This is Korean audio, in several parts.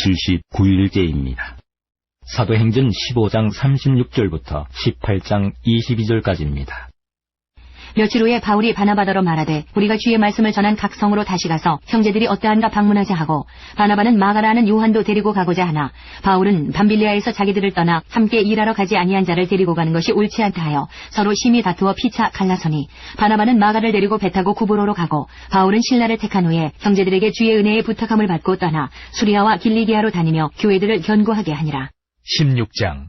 79일째입니다. 사도행전 15장 36절부터 18장 22절까지입니다. 며칠 후에 바울이 바나바더러 말하되 우리가 주의 말씀을 전한 각 성으로 다시 가서 형제들이 어떠한가 방문하자 하고 바나바는 마가라는 요한도 데리고 가고자 하나 바울은 밤빌리아에서 자기들을 떠나 함께 일하러 가지 아니한 자를 데리고 가는 것이 옳지 않다 하여 서로 심히 다투어 피차 갈라서니 바나바는 마가를 데리고 배 타고 구브로로 가고 바울은 신라를 택한 후에 형제들에게 주의 은혜의 부탁함을 받고 떠나 수리아와 길리기아로 다니며 교회들을 견고하게 하니라. 16장.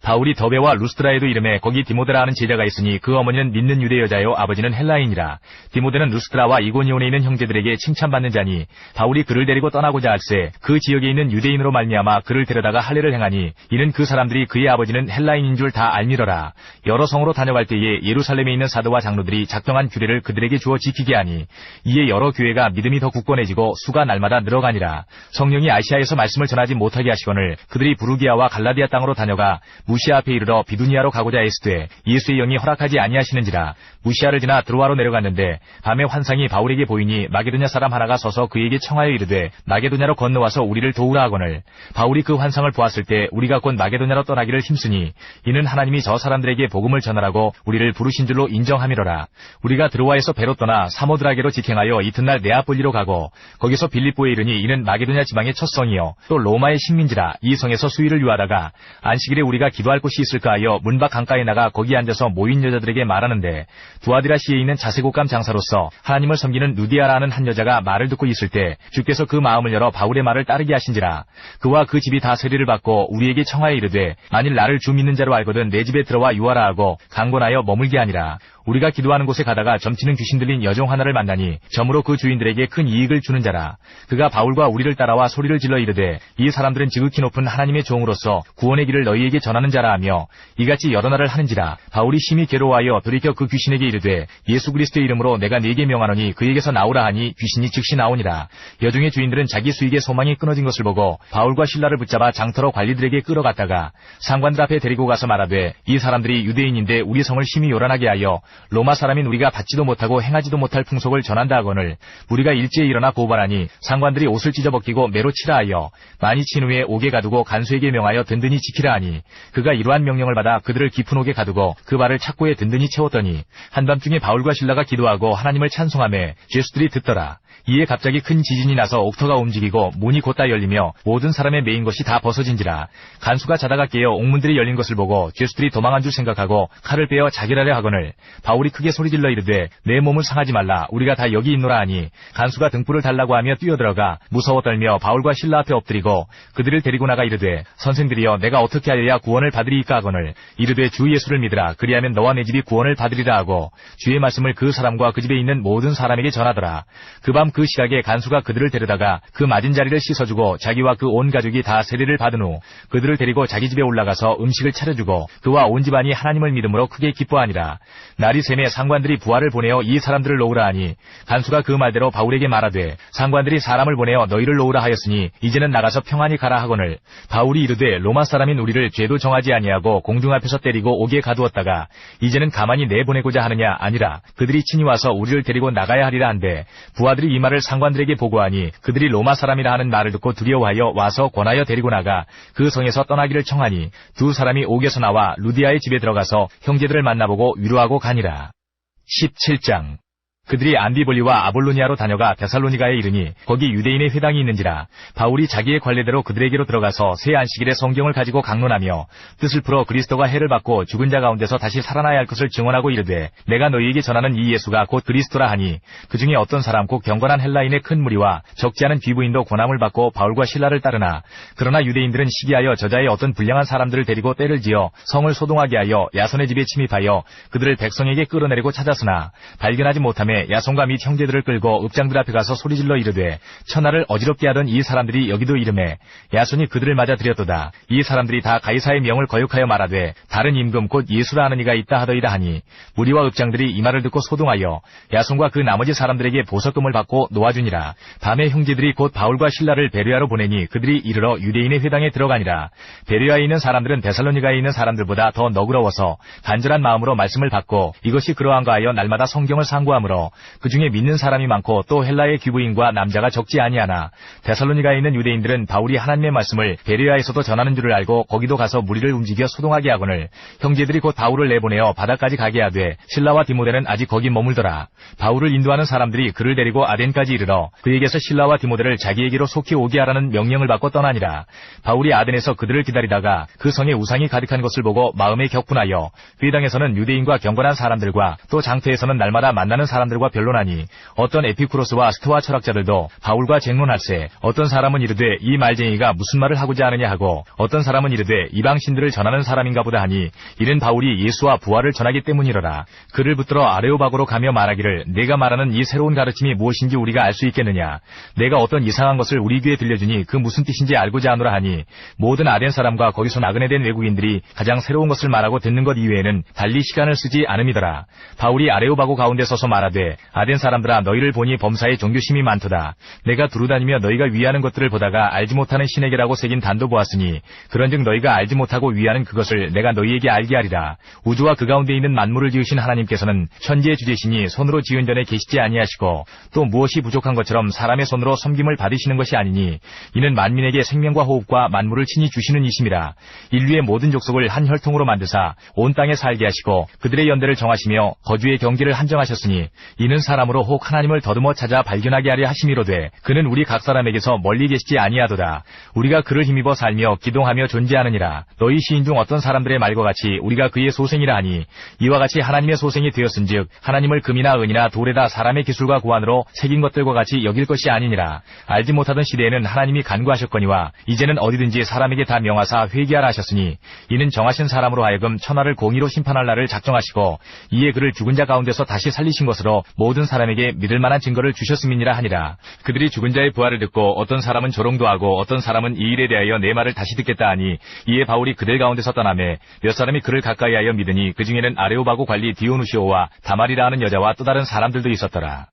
바울이 더베와 루스드라에도 이름에 거기 디모데라 하는 제자가 있으니 그 어머니는 믿는 유대 여자요 아버지는 헬라인이라. 디모데는 루스드라와 이고니온에 있는 형제들에게 칭찬받는 자니 바울이 그를 데리고 떠나고자 할세 그 지역에 있는 유대인으로 말미암아 그를 데려다가 할례를 행하니 이는 그 사람들이 그의 아버지는 헬라인인 줄 다 알미러라. 여러 성으로 다녀갈 때에 예루살렘에 있는 사도와 장로들이 작정한 규례를 그들에게 주어 지키게 하니 이에 여러 교회가 믿음이 더 굳건해지고 수가 날마다 늘어가니라. 성령이 아시아에서 말씀을 전하지 못하게 하시거늘 그들이 부르기아와 갈라디아 땅으로 다녀가 무시아 앞에 이르러 비두니아로 가고자 했으되 예수의 영이 허락하지 아니하시는지라. 무시아를 지나 드로아로 내려갔는데 밤에 환상이 바울에게 보이니 마게도냐 사람 하나가 서서 그에게 청하여 이르되 마게도냐로 건너와서 우리를 도우라 하거늘 바울이 그 환상을 보았을 때 우리가 곧 마게도냐로 떠나기를 힘쓰니 이는 하나님이 저 사람들에게 복음을 전하라고 우리를 부르신 줄로 인정함이로라. 우리가 드로아에서 배로 떠나 사모드라게로 직행하여 이튿날 네아폴리로 가고 거기서 빌립보에 이르니 이는 마게도냐 지방의 첫 성이요 또 로마의 식민지라. 이 성에서 수일을 유하다가 안식일에 우리가 기도할 곳이 있을까 하여 문 밖 강가에 나가 거기 앉아서 모인 여자들에게 말하는데 두아디라시에 있는 자색옷감 장사로서 하나님을 섬기는 루디아라는 한 여자가 말을 듣고 있을 때 주께서 그 마음을 열어 바울의 말을 따르게 하신지라. 그와 그 집이 다 세례를 받고 우리에게 청하여 이르되 만일 나를 주 믿는 자로 알거든 내 집에 들어와 유하라 하고 강권하여 머물게 하니라. 우리가 기도하는 곳에 가다가 점치는 귀신 들린 여종 하나를 만나니 점으로 그 주인들에게 큰 이익을 주는 자라. 그가 바울과 우리를 따라와 소리를 질러 이르되 이 사람들은 지극히 높은 하나님의 종으로서 구원의 길을 너희에게 전하는 자라 하며 이같이 여러 날을 하는지라. 바울이 심히 괴로워하여 돌이켜 그 귀신에게 이르되 예수 그리스도의 이름으로 내가 네게 명하노니 그에게서 나오라 하니 귀신이 즉시 나오니라. 여종의 주인들은 자기 수익의 소망이 끊어진 것을 보고 바울과 실라를 붙잡아 장터로 관리들에게 끌어갔다가 상관들 앞에 데리고 가서 말하되 이 사람들이 유대인인데 우리 성을 심히 요란하게 하여 로마 사람인 우리가 받지도 못하고 행하지도 못할 풍속을 전한다 하거늘 우리가 일제에 일어나 고발하니 상관들이 옷을 찢어벗기고 매로 치라 하여 많이 친 후에 옥에 가두고 간수에게 명하여 든든히 지키라 하니 그가 이러한 명령을 받아 그들을 깊은 옥에 가두고 그 발을 착고에 든든히 채웠더니 한밤중에 바울과 실라가 기도하고 하나님을 찬송하며 죄수들이 듣더라. 이에 갑자기 큰 지진이 나서 옥터가 움직이고 문이 곧다 열리며 모든 사람의 메인 것이 다 벗어진지라. 간수가 자다가 깨어 옥문들이 열린 것을 보고 죄수들이 도망한 줄 생각하고 칼을 빼어 자결하려 하거늘 바울이 크게 소리질러 이르되 내 몸을 상하지 말라 우리가 다 여기 있노라 하니 간수가 등불을 달라고 하며 뛰어들어가 무서워 떨며 바울과 실라 앞에 엎드리고 그들을 데리고 나가 이르되 선생들이여 내가 어떻게 하여야 구원을 받으리이까 하거늘 이르되 주 예수를 믿으라 그리하면 너와 내 집이 구원을 받으리라 하고 주의 말씀을 그 사람과 그 집에 있는 모든 사람에게 전하더라. 그 밤 그 시각에 간수가 그들을 데려다가 그 맞은 자리를 씻어주고 자기와 그 온 가족이 다 세례를 받은 후 그들을 데리고 자기 집에 올라가서 음식을 차려주고 그와 온 집안이 하나님을 믿음으로 크게 기뻐하니라. 날이 새매 상관들이 부하를 보내어 이 사람들을 놓으라 하니 간수가 그 말대로 바울에게 말하되 상관들이 사람을 보내어 너희를 놓으라 하였으니 이제는 나가서 평안히 가라 하거늘 바울이 이르되 로마 사람인 우리를 죄도 정하지 아니하고 공중 앞에서 때리고 옥에 가두었다가 이제는 가만히 내보내고자 하느냐 아니라 그들이 친히 와서 우리를 데리고 나가야 하리라 한데 부하들이 이 말을 상관들에게 보고하니 그들이 로마 사람이라 하는 말을 듣고 두려워하여 와서 권하여 데리고 나가 그 성에서 떠나기를 청하니 두 사람이 옥에서 나와 루디아의 집에 들어가서 형제들을 만나보고 위로하고 가니라. 17장. 그들이 안디볼리와 아볼로니아로 다녀가 데살로니가에 이르니 거기 유대인의 회당이 있는지라. 바울이 자기의 관례대로 그들에게로 들어가서 새 안식일에 성경을 가지고 강론하며 뜻을 풀어 그리스도가 해를 받고 죽은 자 가운데서 다시 살아나야 할 것을 증언하고 이르되 내가 너희에게 전하는 이 예수가 곧 그리스도라 하니 그 중에 어떤 사람 곧 경건한 헬라인의 큰 무리와 적지 않은 귀부인도 고난을 받고 바울과 실라를 따르나 그러나 유대인들은 시기하여 저자의 어떤 불량한 사람들을 데리고 때를 지어 성을 소동하게 하여 야손의 집에 침입하여 그들을 백성에게 끌어내리고 찾았으나 발견하지 못하며 야손과 및 형제들을 끌고 읍장들 앞에 가서 소리질러 이르되 천하를 어지럽게 하던 이 사람들이 여기도 이르매 야손이 그들을 맞아 들였도다. 이 사람들이 다 가이사의 명을 거역하여 말하되 다른 임금 곧 예수라 하는 이가 있다 하더이다 하니 무리와 읍장들이 이 말을 듣고 소동하여 야손과 그 나머지 사람들에게 보석금을 받고 놓아주니라. 밤에 형제들이 곧 바울과 실라를 베레아로 보내니 그들이 이르러 유대인의 회당에 들어가니라. 베레아에 있는 사람들은 데살로니가에 있는 사람들보다 더 너그러워서 간절한 마음으로 말씀을 받고 이것이 그러한가 하여 날마다 성경을 상고하므로 있어 그 중에 믿는 사람이 많고 또 헬라의 귀부인과 남자가 적지 아니하나 데살로니가에 있는 유대인들은 바울이 하나님의 말씀을 베레아에서도 전하는 줄을 알고 거기도 가서 무리를 움직여 소동하게 하거늘 형제들이 곧 바울을 내보내어 바다까지 가게 하되 실라와 디모데는 아직 거기 머물더라. 바울을 인도하는 사람들이 그를 데리고 아덴까지 이르러 그에게서 실라와 디모데를 자기에게로 속히 오게 하라는 명령을 받고 떠나니라. 바울이 아덴에서 그들을 기다리다가 그 성에 우상이 가득한 것을 보고 마음에 격분하여 회당에서는 유대인과 경건한 사람들과 또 장터에서는 날마다 만나는 사람들과 변론하니 어떤 에피쿠로스와 스토아 철학자들도 바울과 쟁론할세 어떤 사람은 이르되 이 말쟁이가 무슨 말을 하고자 하느냐 하고 어떤 사람은 이르되 이방 신들을 전하는 사람인가 보다 하니 이는 바울이 예수와 부활을 전하기 때문이로라. 그를 붙들어 아레오바고로 가며 말하기를 내가 말하는 이 새로운 가르침이 무엇인지 우리가 알 수 있겠느냐. 내가 어떤 이상한 것을 우리 귀에 들려주니 그 무슨 뜻인지 알고자 하노라 하니 모든 아덴 사람과 거기서 나그네 된 외국인들이 가장 새로운 것을 말하고 듣는 것 이외에는 달리 시간을 쓰지 않음이더라. 바울이 아레오바고 가운데 서서 말하되 아덴 사람들아 너희를 보니 범사에 종교심이 많도다. 내가 두루다니며 너희가 위하는 것들을 보다가 알지 못하는 신에게라고 새긴 단도 보았으니 그런즉 너희가 알지 못하고 위하는 그것을 내가 너희에게 알게 하리라. 우주와 그 가운데 있는 만물을 지으신 하나님께서는 천지의 주제시니 손으로 지은 전에 계시지 아니하시고 또 무엇이 부족한 것처럼 사람의 손으로 섬김을 받으시는 것이 아니니 이는 만민에게 생명과 호흡과 만물을 친히 주시는 이심이라. 인류의 모든 족속을 한 혈통으로 만드사 온 땅에 살게 하시고 그들의 연대를 정하시며 거주의 경계를 한정하셨으니 이는 사람으로 혹 하나님을 더듬어 찾아 발견하게 하려 하심이로되 그는 우리 각 사람에게서 멀리 계시지 아니하도다. 우리가 그를 힘입어 살며 기동하며 존재하느니라. 너희 시인 중 어떤 사람들의 말과 같이 우리가 그의 소생이라 하니 이와 같이 하나님의 소생이 되었은즉 하나님을 금이나 은이나 돌에다 사람의 기술과 고안으로 새긴 것들과 같이 여길 것이 아니니라. 알지 못하던 시대에는 하나님이 간구하셨거니와 이제는 어디든지 사람에게 다 명하사 회개하라 하셨으니 이는 정하신 사람으로 하여금 천하를 공의로 심판할 날을 작정하시고 이에 그를 죽은 자 가운데서 다시 살리신 것으로 모든 사람에게 믿을 만한 증거를 주셨음이니라 하니라. 그들이 죽은 자의 부활을 듣고 어떤 사람은 조롱도 하고 어떤 사람은 이 일에 대하여 내 말을 다시 듣겠다 하니 이에 바울이 그들 가운데서 떠나매 몇 사람이 그를 가까이하여 믿으니 그 중에는 아레오바고 관리 디오누시오와 다말이라 하는 여자와 또 다른 사람들도 있었더라.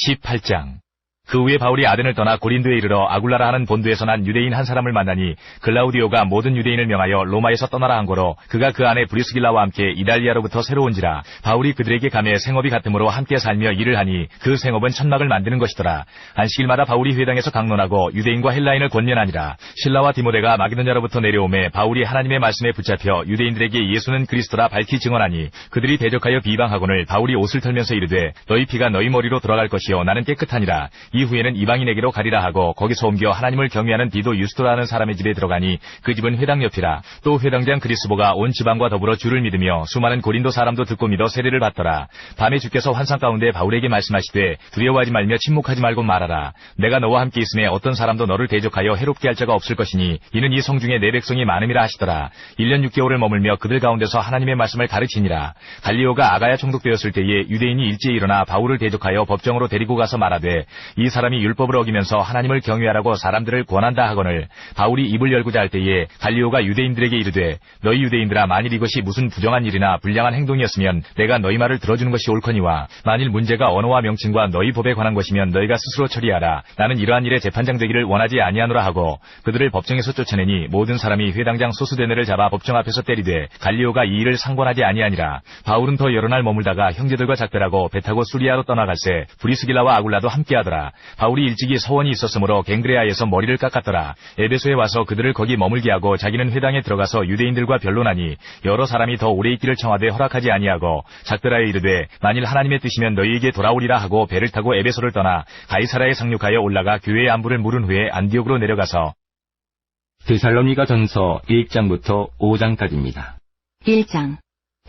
18장. 그 후에 바울이 아덴을 떠나 고린도에 이르러 아굴라라 하는 본도에서 난 유대인 한 사람을 만나니 글라우디오가 모든 유대인을 명하여 로마에서 떠나라 한 거로 그가 그 안에 브리스길라와 함께 이달리아로부터 새로 온지라. 바울이 그들에게 가매 생업이 같으므로 함께 살며 일을 하니 그 생업은 천막을 만드는 것이더라. 안식일마다 바울이 회당에서 강론하고 유대인과 헬라인을 권면하니라. 실라와 디모데가 마게도냐로부터 내려오매 바울이 하나님의 말씀에 붙잡혀 유대인들에게 예수는 그리스도라 밝히 증언하니 그들이 대적하여 비방하거늘 바울이 옷을 털면서 이르되 너희 피가 너희 머리로 돌아갈 것이요 나는 깨끗하니라. 이후에는 이방인에게로 가리라 하고 거기서 옮겨 하나님을 경외하는 디도 유스토라는 사람의 집에 들어가니 그 집은 회당 옆이라. 또 회당장 그리스보가 온 지방과 더불어 주를 믿으며 수많은 고린도 사람도 듣고 믿어 세례를 받더라. 밤에 주께서 환상 가운데 바울에게 말씀하시되 두려워하지 말며 침묵하지 말고 말하라. 내가 너와 함께 있음에 어떤 사람도 너를 대적하여 해롭게 할 자가 없을 것이니 이는 이 성 중에 내 백성이 많음이라 하시더라. 1년 6개월을 머물며 그들 가운데서 하나님의 말씀을 가르치니라. 갈리오가 아가야 총독되었을 때에 유대인이 일제히 일어나 바울을 대적하여 법정으로 데리고 가서 말하되 이 사람이 율법을 어기면서 하나님을 경외하라고 사람들을 권한다 하거늘 바울이 입을 열고자 할 때에 갈리오가 유대인들에게 이르되 너희 유대인들아 만일 이것이 무슨 부정한 일이나 불량한 행동이었으면 내가 너희 말을 들어주는 것이 옳거니와 만일 문제가 언어와 명칭과 너희 법에 관한 것이면 너희가 스스로 처리하라. 나는 이러한 일에 재판장 되기를 원하지 아니하노라 하고 그들을 법정에서 쫓아내니 모든 사람이 회당장 소스데네를 잡아 법정 앞에서 때리되 갈리오가 이 일을 상관하지 아니하니라. 바울은 더 여러 날 머물다가 형제들과 작별하고 배 타고 수리아로 떠나갈새 브리스길라와 아굴라도 함께하더라. 바울이 일찍이 서원이 있었으므로 갱그레아에서 머리를 깎았더라. 에베소에 와서 그들을 거기 머물게 하고 자기는 회당에 들어가서 유대인들과 변론하니 여러 사람이 더 오래 있기를 청하되 허락하지 아니하고 작별하여 이르되 만일 하나님의 뜻이면 너희에게 돌아오리라 하고 배를 타고 에베소를 떠나 가이사라에 상륙하여 올라가 교회의 안부를 물은 후에 안디옥으로 내려가서 데살로니가 전서 1장부터 5장까지입니다. 1장.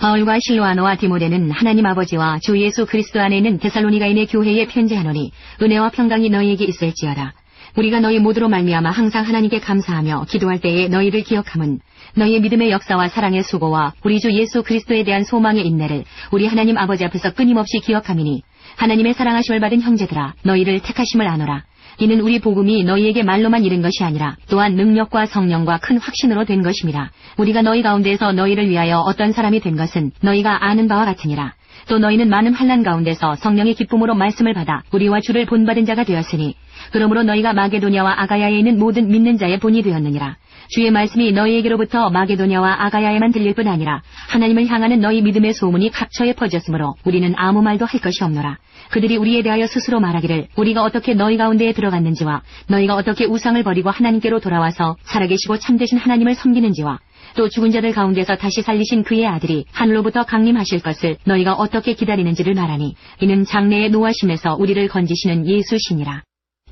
바울과 실로아노와 디모데는 하나님 아버지와 주 예수 그리스도 안에 있는 데살로니가인의 교회에 편지하노니 은혜와 평강이 너희에게 있을지어다. 우리가 너희 모두로 말미암아 항상 하나님께 감사하며 기도할 때에 너희를 기억함은 너희의 믿음의 역사와 사랑의 수고와 우리 주 예수 그리스도에 대한 소망의 인내를 우리 하나님 아버지 앞에서 끊임없이 기억함이니 하나님의 사랑하심을 받은 형제들아 너희를 택하심을 아노라. 이는 우리 복음이 너희에게 말로만 이른 것이 아니라 또한 능력과 성령과 큰 확신으로 된 것임이라. 우리가 너희 가운데에서 너희를 위하여 어떤 사람이 된 것은 너희가 아는 바와 같으니라. 또 너희는 많은 환난 가운데서 성령의 기쁨으로 말씀을 받아 우리와 주를 본받은 자가 되었으니 그러므로 너희가 마게도냐와 아가야에 있는 모든 믿는 자의 본이 되었느니라. 주의 말씀이 너희에게로부터 마게도냐와 아가야에만 들릴 뿐 아니라 하나님을 향하는 너희 믿음의 소문이 각처에 퍼졌으므로 우리는 아무 말도 할 것이 없노라. 그들이 우리에 대하여 스스로 말하기를 우리가 어떻게 너희 가운데에 들어갔는지와 너희가 어떻게 우상을 버리고 하나님께로 돌아와서 살아계시고 참되신 하나님을 섬기는지와 또 죽은 자들 가운데서 다시 살리신 그의 아들이 하늘로부터 강림하실 것을 너희가 어떻게 기다리는지를 말하니 이는 장래의 노하심에서 우리를 건지시는 예수시니라.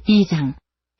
2장.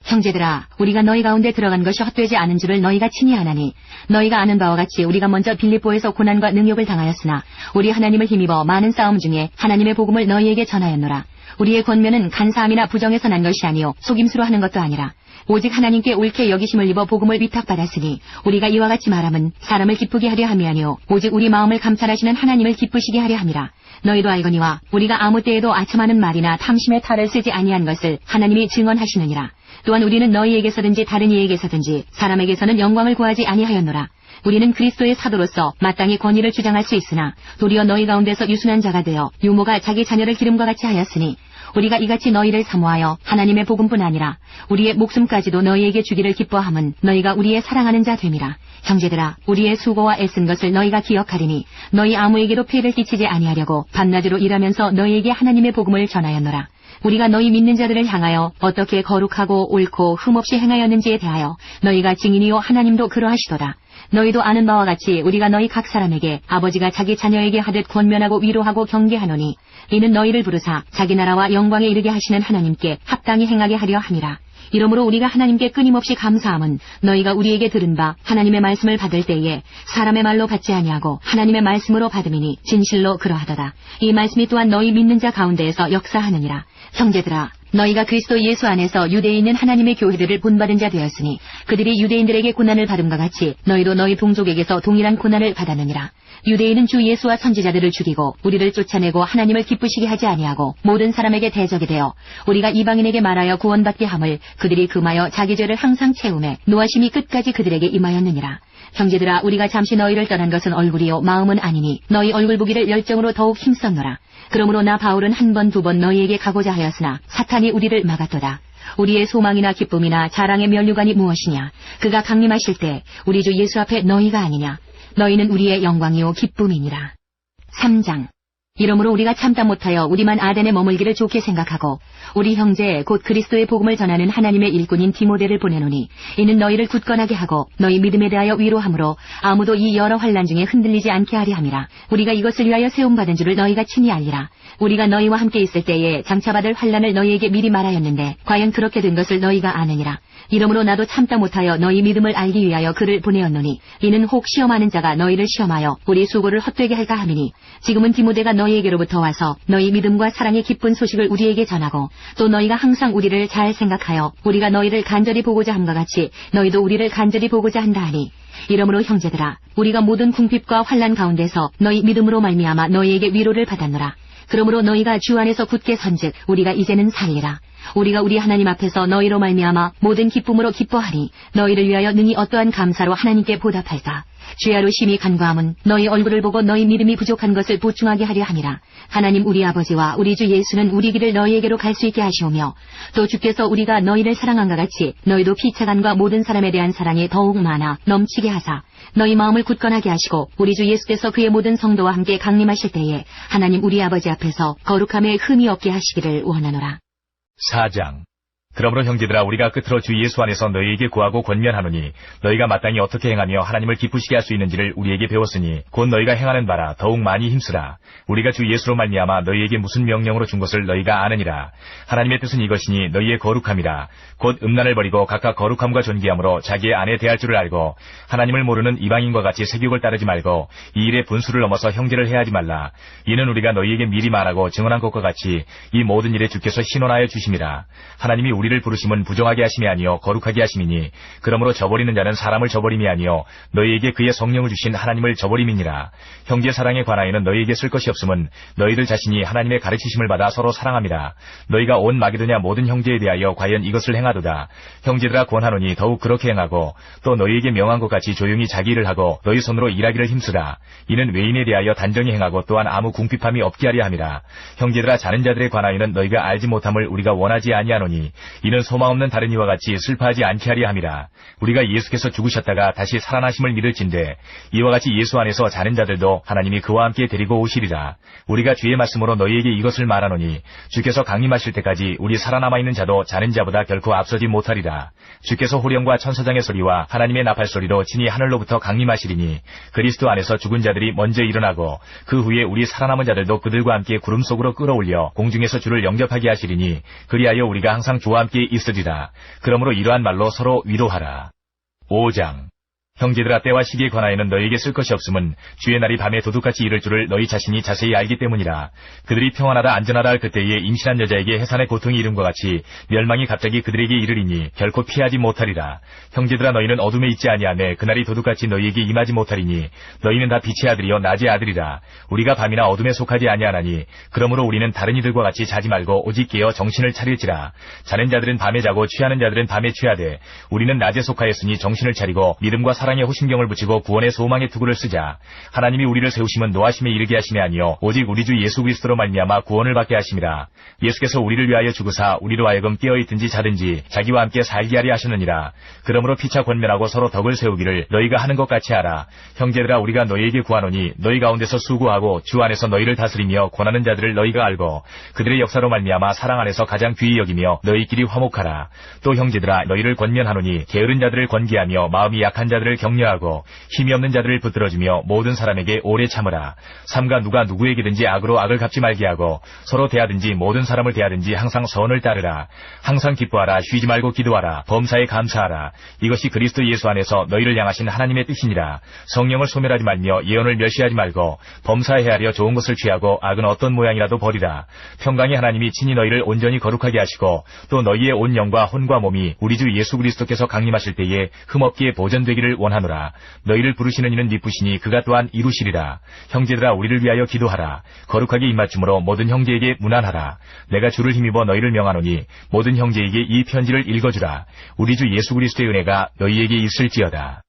형제들아, 우리가 너희 가운데 들어간 것이 헛되지 않은 줄을 너희가 친히 아나니 너희가 아는 바와 같이 우리가 먼저 빌립보에서 고난과 능욕을 당하였으나 우리 하나님을 힘입어 많은 싸움 중에 하나님의 복음을 너희에게 전하였노라. 우리의 권면은 간사함이나 부정에서 난 것이 아니요 속임수로 하는 것도 아니라 오직 하나님께 옳게 여기심을 입어 복음을 위탁받았으니 우리가 이와 같이 말함은 사람을 기쁘게 하려 함이 아니요 오직 우리 마음을 감찰하시는 하나님을 기쁘시게 하려 함이라. 너희도 알거니와 우리가 아무 때에도 아첨하는 말이나 탐심의 탈을 쓰지 아니한 것을 하나님이 증언하시느니라. 또한 우리는 너희에게서든지 다른 이에게서든지 사람에게서는 영광을 구하지 아니하였노라. 우리는 그리스도의 사도로서 마땅히 권위를 주장할 수 있으나 도리어 너희 가운데서 유순한 자가 되어 유모가 자기 자녀를 기름과 같이 하였으니 우리가 이같이 너희를 사모하여 하나님의 복음뿐 아니라 우리의 목숨까지도 너희에게 주기를 기뻐함은 너희가 우리의 사랑하는 자 됨이라. 형제들아, 우리의 수고와 애쓴 것을 너희가 기억하리니 너희 아무에게도 폐를 끼치지 아니하려고 밤낮으로 일하면서 너희에게 하나님의 복음을 전하였노라. 우리가 너희 믿는 자들을 향하여 어떻게 거룩하고 옳고 흠없이 행하였는지에 대하여 너희가 증인이요 하나님도 그러하시도다. 너희도 아는 바와 같이 우리가 너희 각 사람에게 아버지가 자기 자녀에게 하듯 권면하고 위로하고 경계하노니 이는 너희를 부르사 자기 나라와 영광에 이르게 하시는 하나님께 합당히 행하게 하려 함이라. 이러므로 우리가 하나님께 끊임없이 감사함은 너희가 우리에게 들은 바 하나님의 말씀을 받을 때에 사람의 말로 받지 아니하고 하나님의 말씀으로 받음이니 진실로 그러하도다. 이 말씀이 또한 너희 믿는 자 가운데에서 역사하느니라. 형제들아, 너희가 그리스도 예수 안에서 유대에 있는 하나님의 교회들을 본받은 자 되었으니 그들이 유대인들에게 고난을 받음과 같이 너희도 너희 동족에게서 동일한 고난을 받았느니라. 유대인은 주 예수와 선지자들을 죽이고 우리를 쫓아내고 하나님을 기쁘시게 하지 아니하고 모든 사람에게 대적이 되어 우리가 이방인에게 말하여 구원받게 함을 그들이 금하여 자기 죄를 항상 채우매 노하심이 끝까지 그들에게 임하였느니라. 형제들아, 우리가 잠시 너희를 떠난 것은 얼굴이요 마음은 아니니 너희 얼굴 보기를 열정으로 더욱 힘썼노라. 그러므로 나 바울은 한 번 두 번 너희에게 가고자 하였으나 사탄이 우리를 막았도다. 우리의 소망이나 기쁨이나 자랑의 면류관이 무엇이냐? 그가 강림하실 때 우리 주 예수 앞에 너희가 아니냐? 너희는 우리의 영광이요 기쁨이니라. 3장. 이러므로 우리가 참다 못하여 우리만 아덴에 머물기를 좋게 생각하고 우리 형제 곧 그리스도의 복음을 전하는 하나님의 일꾼인 디모데를 보내노니 이는 너희를 굳건하게 하고 너희 믿음에 대하여 위로함으로 아무도 이 여러 환난 중에 흔들리지 않게 하려 함이라. 우리가 이것을 위하여 세움받은 줄을 너희가 친히 알리라. 우리가 너희와 함께 있을 때에 장차받을 환난을 너희에게 미리 말하였는데 과연 그렇게 된 것을 너희가 아느니라. 이러므로 나도 참다 못하여 너희 믿음을 알기 위하여 그를 보내었노니 이는 혹 시험하는 자가 너희를 시험하여 우리 수고를 헛되게 할까 함이니 지금은 디모데가 너희에게로부터 와서 너희 믿음과 사랑의 기쁜 소식을 우리에게 전하고 또 너희가 항상 우리를 잘 생각하여 우리가 너희를 간절히 보고자 함과 같이 너희도 우리를 간절히 보고자 한다 하니 이러므로 형제들아, 우리가 모든 궁핍과 환난 가운데서 너희 믿음으로 말미암아 너희에게 위로를 받았노라. 그러므로 너희가 주 안에서 굳게 선즉 우리가 이제는 살리라. 우리가 우리 하나님 앞에서 너희로 말미암아 모든 기쁨으로 기뻐하니 너희를 위하여 능히 어떠한 감사로 하나님께 보답할까. 주야로 심히 간구함은 너희 얼굴을 보고 너희 믿음이 부족한 것을 보충하게 하려 함이라. 하나님 우리 아버지와 우리 주 예수는 우리 길을 너희에게로 갈 수 있게 하시오며 또 주께서 우리가 너희를 사랑한과 같이 너희도 피차간과 모든 사람에 대한 사랑이 더욱 많아 넘치게 하사 너희 마음을 굳건하게 하시고 우리 주 예수께서 그의 모든 성도와 함께 강림하실 때에 하나님 우리 아버지 앞에서 거룩함에 흠이 없게 하시기를 원하노라. 4장. 그러므로 형제들아, 우리가 끝으로 주 예수 안에서 너희에게 구하고 권면하노니 너희가 마땅히 어떻게 행하며 하나님을 기쁘시게 할 수 있는지를 우리에게 배웠으니 곧 너희가 행하는 바라 더욱 많이 힘쓰라. 우리가 주 예수로 말미암아 너희에게 무슨 명령으로 준 것을 너희가 아느니라. 하나님의 뜻은 이것이니 너희의 거룩함이라. 곧 음란을 버리고 각각 거룩함과 존귀함으로 자기의 아내 대할 줄을 알고 하나님을 모르는 이방인과 같이 세욕을 따르지 말고 이 일의 분수를 넘어서 형제를 해하지 말라. 이는 우리가 너희에게 미리 말하고 증언한 것과 같이 이 모든 일에 주께서 신원하여 주심이라. 하나님이 우리를 우리를 부르심은 부정하게 하심이 아니요 거룩하게 하심이니 그러므로 저버리는 자는 사람을 저버림이 아니요 너희에게 그의 성령을 주신 하나님을 저버림이니라. 형제 사랑에 관하여는 너희에게 쓸 것이 없음은 너희들 자신이 하나님의 가르치심을 받아 서로 사랑함이라. 너희가 온 마게도냐 모든 형제에 대하여 과연 이것을 행하도다. 형제들아 권하노니 더욱 그렇게 행하고 또 너희에게 명한 것 같이 조용히 자기 일을 하고 너희 손으로 일하기를 힘쓰라. 이는 외인에 대하여 단정히 행하고 또한 아무 궁핍함이 없게 하려 함이라. 형제들아 자는 자들에 관하여는 너희가 알지 못함을 우리가 원하지 아니하노니 이는 소망 없는 다른 이와 같이 슬퍼하지 않게 하려 함이라. 우리가 예수께서 죽으셨다가 다시 살아나심을 믿을진대 이와 같이 예수 안에서 자는 자들도 하나님이 그와 함께 데리고 오시리라. 우리가 주의 말씀으로 너희에게 이것을 말하노니 주께서 강림하실 때까지 우리 살아남아 있는 자도 자는 자보다 결코 앞서지 못하리라. 주께서 호령과 천사장의 소리와 하나님의 나팔 소리로 친히 하늘로부터 강림하시리니 그리스도 안에서 죽은 자들이 먼저 일어나고 그 후에 우리 살아남은 자들도 그들과 함께 구름 속으로 끌어올려 공중에서 주를 영접하게 하시리니 그리하여 우리가 항상 주와 함께 있으리라. 그러므로 이러한 말로 서로 위로하라. 5장. 형제들아 때와 시기에 관하여는 너희에게 쓸 것이 없음은 주의 날이 밤에 도둑같이 이를 줄을 너희 자신이 자세히 알기 때문이라. 그들이 평안하다 안전하다 할 그때에 임신한 여자에게 해산의 고통이 이름과 같이 멸망이 갑자기 그들에게 이르리니 결코 피하지 못하리라. 형제들아 너희는 어둠에 있지 아니하매 그날이 도둑같이 너희에게 임하지 못하리니 너희는 다 빛의 아들이요 낮의 아들이라. 우리가 밤이나 어둠에 속하지 아니하나니 그러므로 우리는 다른 이들과 같이 자지 말고 오직 깨어 정신을 차릴지라. 자는 자들은 밤에 자고 취하는 자들은 밤에 취하되 우리는 낮에 속하였으니 정신을 차리고 믿음과 사랑의 호심경을 붙이고 구원의 소망의 투구를 쓰자. 하나님이 우리를 세우심은 노하심에 이르게 하심이 아니요 오직 우리 주 예수 그리스도로 말미암아 구원을 받게 하심이라. 예수께서 우리를 위하여 죽으사 우리로 하여금 깨어있든지 자든지 자기와 함께 살게 하려 하셨느니라. 그러므로 피차 권면하고 서로 덕을 세우기를 너희가 하는 것 같이 하라. 형제들아 우리가 너희에게 구하노니 너희 가운데서 수고하고 주 안에서 너희를 다스리며 권하는 자들을 너희가 알고 그들의 역사로 말미암아 사랑 안에서 가장 귀히 여기며 너희끼리 화목하라. 또 형제들아 너희를 권면하노니 게으른 자들을 권기하며 마음이 약한 자들을 격려하고 힘이 없는 자들을 붙들어주며 모든 사람에게 오래 참으라. 삼가 누가 누구에게든지 악으로 악을 갚지 말게 하고 서로 대하든지 모든 사람을 대하든지 항상 선을 따르라. 항상 기뻐하라. 쉬지 말고 기도하라. 범사에 감사하라. 이것이 그리스도 예수 안에서 너희를 향하신 하나님의 뜻이니라. 성령을 소멸하지 말며 예언을 멸시하지 말고 범사에 헤아려 좋은 것을 취하고 악은 어떤 모양이라도 버리라. 평강의 하나님이 친히 너희를 온전히 거룩하게 하시고 또 너희의 온 영과 혼과 몸이 우리 주 예수 그리스도께서 강림하실 때에 흠없게 보존되기를 원하노라. 너희를 부르시는 이는 미쁘시니 그가 또한 이루시리라. 형제들아 우리를 위하여 기도하라. 거룩하게 입맞춤으로 모든 형제에게 문안하라. 내가 주를 힘입어 너희를 명하노니 모든 형제에게 이 편지를 읽어주라. 우리 주 예수 그리스도의 은혜가 너희에게 있을지어다.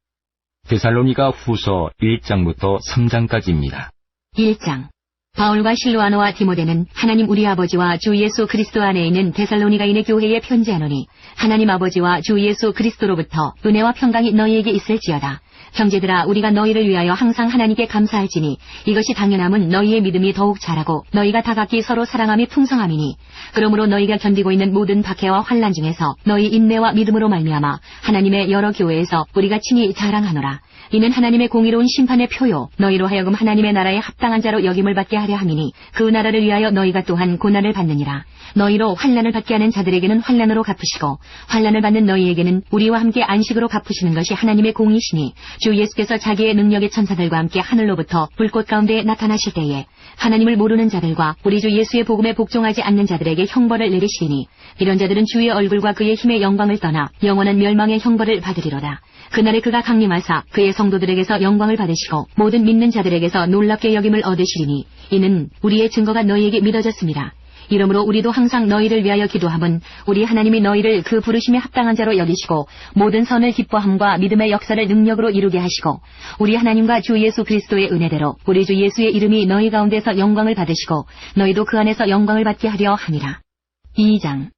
데살로니가 후서 1장부터 3장까지입니다. 1장. 바울과 실로아노와 디모데는 하나님 우리 아버지와 주 예수 그리스도 안에 있는 데살로니가인의 교회에 편지하노니 하나님 아버지와 주 예수 그리스도로부터 은혜와 평강이 너희에게 있을지어다. 형제들아 우리가 너희를 위하여 항상 하나님께 감사할지니 이것이 당연함은 너희의 믿음이 더욱 자라고 너희가 다 각기 서로 사랑함이 풍성함이니 그러므로 너희가 견디고 있는 모든 박해와 환난 중에서 너희 인내와 믿음으로 말미암아 하나님의 여러 교회에서 우리가 친히 자랑하노라. 이는 하나님의 공의로운 심판의 표요 너희로 하여금 하나님의 나라에 합당한 자로 여김을 받게 하려 함이니 그 나라를 위하여 너희가 또한 고난을 받느니라. 너희로 환난을 받게 하는 자들에게는 환난으로 갚으시고 환난을 받는 너희에게는 우리와 함께 안식으로 갚으시는 것이 하나님의 공이시니 주 예수께서 자기의 능력의 천사들과 함께 하늘로부터 불꽃 가운데 나타나실 때에 하나님을 모르는 자들과 우리 주 예수의 복음에 복종하지 않는 자들에게 형벌을 내리시리니 이런 자들은 주의 얼굴과 그의 힘의 영광을 떠나 영원한 멸망의 형벌을 받으리로다. 그날에 그가 강림하사 그의 성도들에게서 영광을 받으시고 모든 믿는 자들에게서 놀랍게 여김을 얻으시리니 이는 우리의 증거가 너희에게 믿어졌습니다. 이러므로 우리도 항상 너희를 위하여 기도함은 우리 하나님이 너희를 그 부르심에 합당한 자로 여기시고 모든 선을 기뻐함과 믿음의 역사를 능력으로 이루게 하시고 우리 하나님과 주 예수 그리스도의 은혜대로 우리 주 예수의 이름이 너희 가운데서 영광을 받으시고 너희도 그 안에서 영광을 받게 하려 함이라. 2장.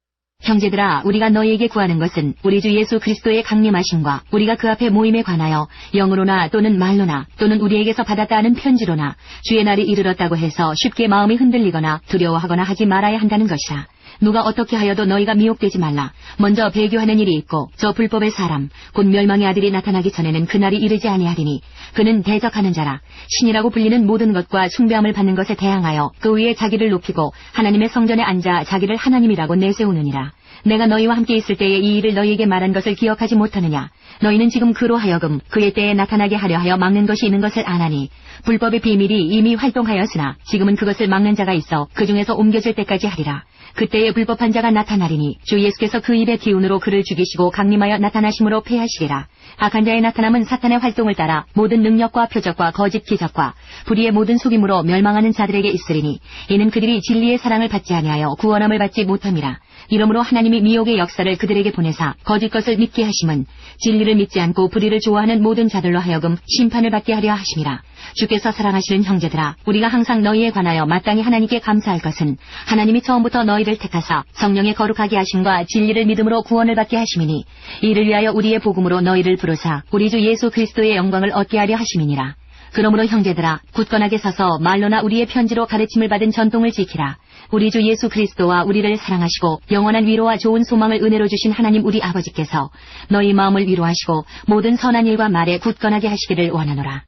형제들아 우리가 너희에게 구하는 것은 우리 주 예수 그리스도의 강림하심과 우리가 그 앞에 모임에 관하여 영으로나 또는 말로나 또는 우리에게서 받았다 하는 편지로나 주의 날이 이르렀다고 해서 쉽게 마음이 흔들리거나 두려워하거나 하지 말아야 한다는 것이라. 누가 어떻게 하여도 너희가 미혹되지 말라. 먼저 배교하는 일이 있고 저 불법의 사람 곧 멸망의 아들이 나타나기 전에는 그날이 이르지 아니하리니 그는 대적하는 자라. 신이라고 불리는 모든 것과 숭배함을 받는 것에 대항하여 그 위에 자기를 높이고 하나님의 성전에 앉아 자기를 하나님이라고 내세우느니라. 내가 너희와 함께 있을 때에 이 일을 너희에게 말한 것을 기억하지 못하느냐. 너희는 지금 그로 하여금 그의 때에 나타나게 하려 하여 막는 것이 있는 것을 아나니 불법의 비밀이 이미 활동하였으나 지금은 그것을 막는 자가 있어 그 중에서 옮겨질 때까지 하리라. 그때에 불법한 자가 나타나리니 주 예수께서 그 입의 기운으로 그를 죽이시고 강림하여 나타나심으로 패하시리라. 악한 자의 나타남은 사탄의 활동을 따라 모든 능력과 표적과 거짓 기적과 불의의 모든 속임으로 멸망하는 자들에게 있으리니 이는 그들이 진리의 사랑을 받지 아니하여 구원함을 받지 못함이라. 이러므로 하나님이 미혹의 역사를 그들에게 보내사 거짓 것을 믿게 하심은 진리를 믿지 않고 불의를 좋아하는 모든 자들로 하여금 심판을 받게 하려 하심이라. 주께서 사랑하시는 형제들아, 우리가 항상 너희에 관하여 마땅히 하나님께 감사할 것은 하나님이 처음부터 너희를 택하사 성령의 거룩하게 하심과 진리를 믿음으로 구원을 받게 하심이니 이를 위하여 우리의 복음으로 너희를 부르사 우리 주 예수 그리스도의 영광을 얻게 하려 하심이니라. 그러므로 형제들아, 굳건하게 서서 말로나 우리의 편지로 가르침을 받은 전통을 지키라. 우리 주 예수 그리스도와 우리를 사랑하시고 영원한 위로와 좋은 소망을 은혜로 주신 하나님 우리 아버지께서 너희 마음을 위로하시고 모든 선한 일과 말에 굳건하게 하시기를 원하노라.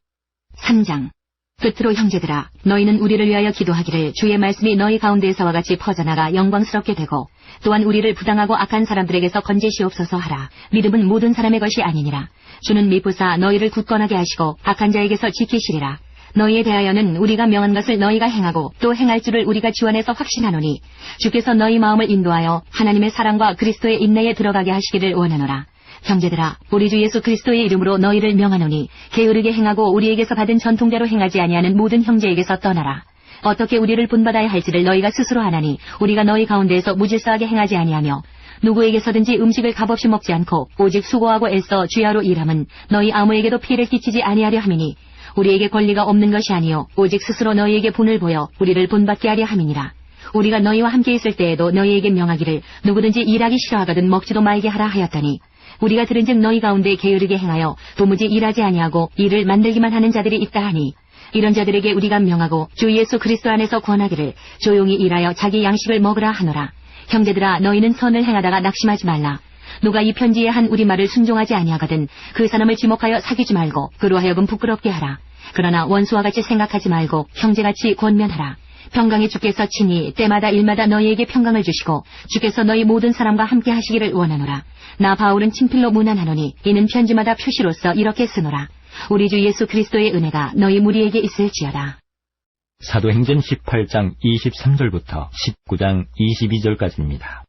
3장. 끝으로 형제들아, 너희는 우리를 위하여 기도하기를 주의 말씀이 너희 가운데에서와 같이 퍼져나가 영광스럽게 되고 또한 우리를 부당하고 악한 사람들에게서 건지시옵소서 하라. 믿음은 모든 사람의 것이 아니니라. 주는 미쁘사 너희를 굳건하게 하시고 악한 자에게서 지키시리라. 너희에 대하여는 우리가 명한 것을 너희가 행하고 또 행할 줄을 우리가 주안에서 확신하노니 주께서 너희 마음을 인도하여 하나님의 사랑과 그리스도의 인내에 들어가게 하시기를 원하노라. 형제들아, 우리 주 예수 그리스도의 이름으로 너희를 명하노니 게으르게 행하고 우리에게서 받은 전통대로 행하지 아니하는 모든 형제에게서 떠나라. 어떻게 우리를 본받아야 할지를 너희가 스스로 아나니 우리가 너희 가운데에서 무질서하게 행하지 아니하며 누구에게서든지 음식을 값없이 먹지 않고 오직 수고하고 애써 주야로 일함은 너희 아무에게도 피해를 끼치지 아니하려 함이니 우리에게 권리가 없는 것이 아니요 오직 스스로 너희에게 본을 보여 우리를 본받게 하려 함이니라. 우리가 너희와 함께 있을 때에도 너희에게 명하기를 누구든지 일하기 싫어하거든 먹지도 말게 하라 하였더니 우리가 들은즉 너희 가운데 게으르게 행하여 도무지 일하지 아니하고 일을 만들기만 하는 자들이 있다 하니 이런 자들에게 우리가 명하고 주 예수 그리스도 안에서 권하기를 조용히 일하여 자기 양식을 먹으라 하노라. 형제들아, 너희는 선을 행하다가 낙심하지 말라. 누가 이 편지에 한 우리 말을 순종하지 아니하거든 그 사람을 지목하여 사귀지 말고 그로 하여금 부끄럽게 하라. 그러나 원수와 같이 생각하지 말고 형제같이 권면하라. 평강의 주께서 친히 때마다 일마다 너희에게 평강을 주시고 주께서 너희 모든 사람과 함께 하시기를 원하노라. 나 바울은 친필로 문안하노니 이는 편지마다 표시로서 이렇게 쓰노라. 우리 주 예수 그리스도의 은혜가 너희 무리에게 있을지어다. 사도행전 18장 23절부터 19장 22절까지입니다.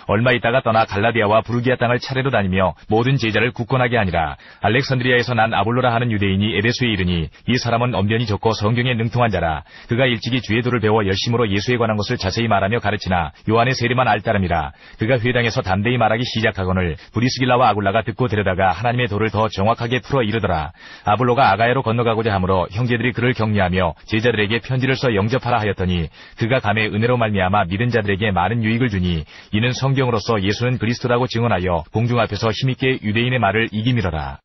얼마 있다가 떠나 갈라디아와 부르기아 땅을 차례로 다니며 모든 제자를 굳건하게 하니라. 알렉산드리아에서 난 아볼로라 하는 유대인이 에베소에 이르니 이 사람은 언변이 좋고 성경에 능통한 자라. 그가 일찍이 주의 도를 배워 열심으로 예수에 관한 것을 자세히 말하며 가르치나 요한의 세례만 알따름이라. 그가 회당에서 담대히 말하기 시작하거늘 브리스길라와 아굴라가 듣고 데려다가 하나님의 도를 더 정확하게 풀어 이르더라. 아볼로가 아가야로 건너가고자 하므로 형제들이 그를 격려하며 제자들에게 편지를 써 영접하라 하였더니 그가 감에 은혜로 말미암아 믿은 자들에게 많은 유익을 주니 이는 성경으로서 예수는 그리스도라고 증언하여 공중 앞에서 힘있게 유대인의 말을 이기밀어라.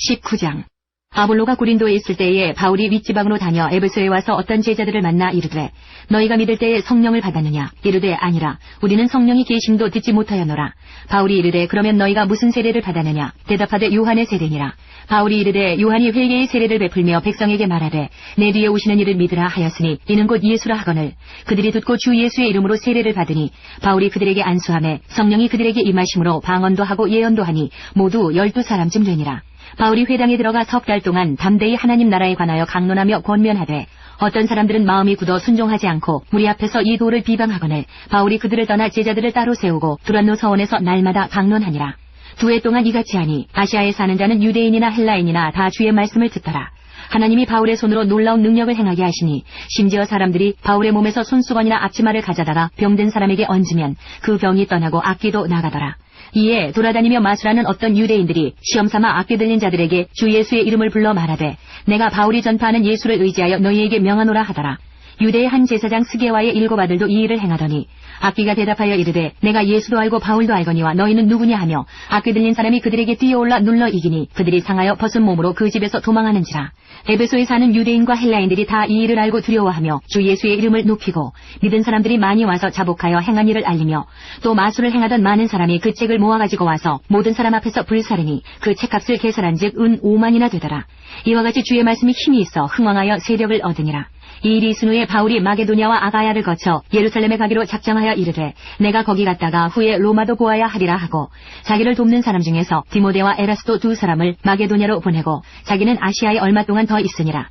19장. 아볼로가 고린도에 있을 때에 바울이 윗지방으로 다녀 에베소에 와서 어떤 제자들을 만나 이르되 너희가 믿을 때에 성령을 받았느냐? 이르되 아니라 우리는 성령이 계심도 듣지 못하였노라. 바울이 이르되 그러면 너희가 무슨 세례를 받았느냐? 대답하되 요한의 세례니라. 바울이 이르되 요한이 회개의 세례를 베풀며 백성에게 말하되 내 뒤에 오시는 이를 믿으라 하였으니 이는 곧 예수라 하거늘 그들이 듣고 주 예수의 이름으로 세례를 받으니 바울이 그들에게 안수하매 성령이 그들에게 임하심으로 방언도 하고 예언도 하니 모두 12사람쯤 되니라. 바울이 회당에 들어가 석 달 동안 담대히 하나님 나라에 관하여 강론하며 권면하되 어떤 사람들은 마음이 굳어 순종하지 않고 무리 앞에서 이 도를 비방하거늘 바울이 그들을 떠나 제자들을 따로 세우고 두란노 서원에서 날마다 강론하니라. 2해 동안 이같이 하니 아시아에 사는 자는 유대인이나 헬라인이나 다 주의 말씀을 듣더라. 하나님이 바울의 손으로 놀라운 능력을 행하게 하시니 심지어 사람들이 바울의 몸에서 손수건이나 앞치마를 가져다가 병든 사람에게 얹으면 그 병이 떠나고 악귀도 나가더라. 이에 돌아다니며 마술하는 어떤 유대인들이 시험삼아 악귀 들린 자들에게 주 예수의 이름을 불러 말하되 내가 바울이 전파하는 예수를 의지하여 너희에게 명하노라 하더라. 유대의 한 제사장 스게와의 7 아들도 이 일을 행하더니 악귀가 대답하여 이르되 내가 예수도 알고 바울도 알거니와 너희는 누구냐 하며 악귀 들린 사람이 그들에게 뛰어올라 눌러 이기니 그들이 상하여 벗은 몸으로 그 집에서 도망하는지라. 에베소에 사는 유대인과 헬라인들이 다 이 일을 알고 두려워하며 주 예수의 이름을 높이고 믿은 사람들이 많이 와서 자복하여 행한 일을 알리며 또 마술을 행하던 많은 사람이 그 책을 모아가지고 와서 모든 사람 앞에서 불사르니 그 책값을 계산한즉 은 5만이나 되더라. 이와 같이 주의 말씀이 힘이 있어 흥왕하여 세력을 얻으니라. 이 일이 있은 후에 바울이 마게도냐와 아가야를 거쳐 예루살렘에 가기로 작정하여 이르되 내가 거기 갔다가 후에 로마도 보아야 하리라 하고 자기를 돕는 사람 중에서 디모데와 에라스도 두 사람을 마게도냐로 보내고 자기는 아시아에 얼마 동안 더 있으니라.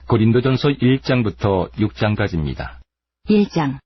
고린도전서 1장부터 6장까지입니다. 1장.